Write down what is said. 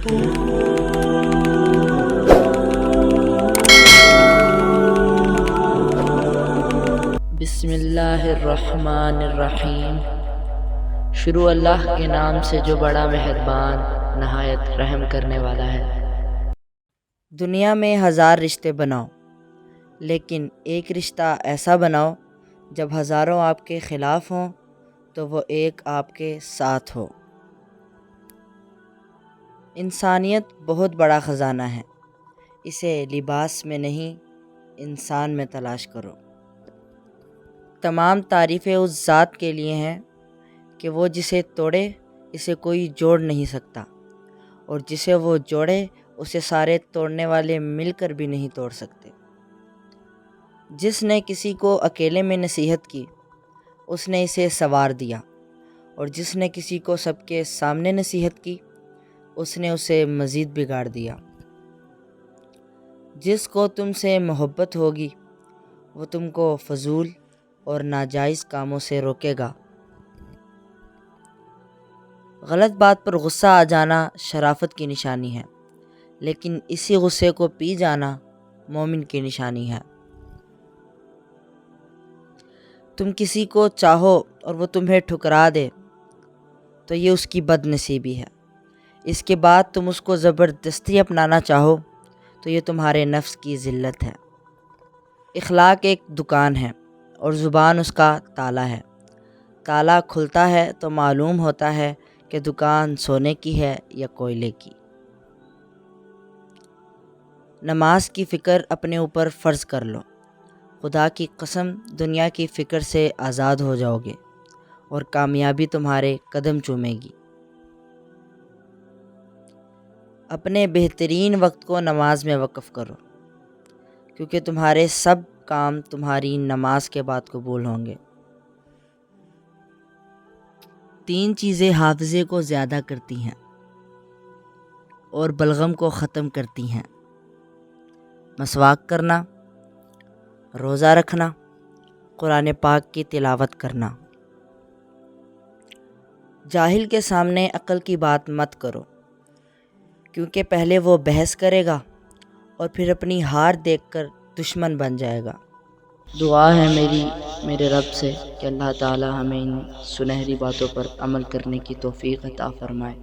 بسم اللہ الرحمن الرحیم۔ شروع اللہ کے نام سے جو بڑا مہربان نہایت رحم کرنے والا ہے۔ دنیا میں 1000 رشتے بناؤ، لیکن ایک رشتہ ایسا بناؤ جب ہزاروں آپ کے خلاف ہوں تو وہ ایک آپ کے ساتھ ہو۔ انسانیت بہت بڑا خزانہ ہے، اسے لباس میں نہیں انسان میں تلاش کرو۔ تمام تعریفیں اس ذات کے لیے ہیں کہ وہ جسے توڑے اسے کوئی جوڑ نہیں سکتا، اور جسے وہ جوڑے اسے سارے توڑنے والے مل کر بھی نہیں توڑ سکتے۔ جس نے کسی کو اکیلے میں نصیحت کی اس نے اسے سنوار دیا، اور جس نے کسی کو سب کے سامنے نصیحت کی اس نے اسے مزید بگاڑ دیا۔ جس کو تم سے محبت ہوگی وہ تم کو فضول اور ناجائز کاموں سے روکے گا۔ غلط بات پر غصہ آ جانا شرافت کی نشانی ہے، لیکن اسی غصے کو پی جانا مومن کی نشانی ہے۔ تم کسی کو چاہو اور وہ تمہیں ٹھکرا دے تو یہ اس کی بد نصیبی ہے۔ اس کے بعد تم اس کو زبردستی اپنانا چاہو تو یہ تمہارے نفس کی ذلت ہے۔ اخلاق ایک دکان ہے اور زبان اس کا تالا ہے۔ تالا کھلتا ہے تو معلوم ہوتا ہے کہ دکان سونے کی ہے یا کوئلے کی۔ نماز کی فکر اپنے اوپر فرض کر لو، خدا کی قسم دنیا کی فکر سے آزاد ہو جاؤ گے اور کامیابی تمہارے قدم چومے گی۔ اپنے بہترین وقت کو نماز میں وقف کرو، کیونکہ تمہارے سب کام تمہاری نماز کے بعد قبول ہوں گے۔ 3 چیزیں حافظے کو زیادہ کرتی ہیں اور بلغم کو ختم کرتی ہیں: مسواک کرنا، روزہ رکھنا، قرآن پاک کی تلاوت کرنا۔ جاہل کے سامنے عقل کی بات مت کرو، کیونکہ پہلے وہ بحث کرے گا اور پھر اپنی ہار دیکھ کر دشمن بن جائے گا۔ دعا ہے میرے رب سے کہ اللہ تعالی ہمیں ان سنہری باتوں پر عمل کرنے کی توفیق عطا فرمائے۔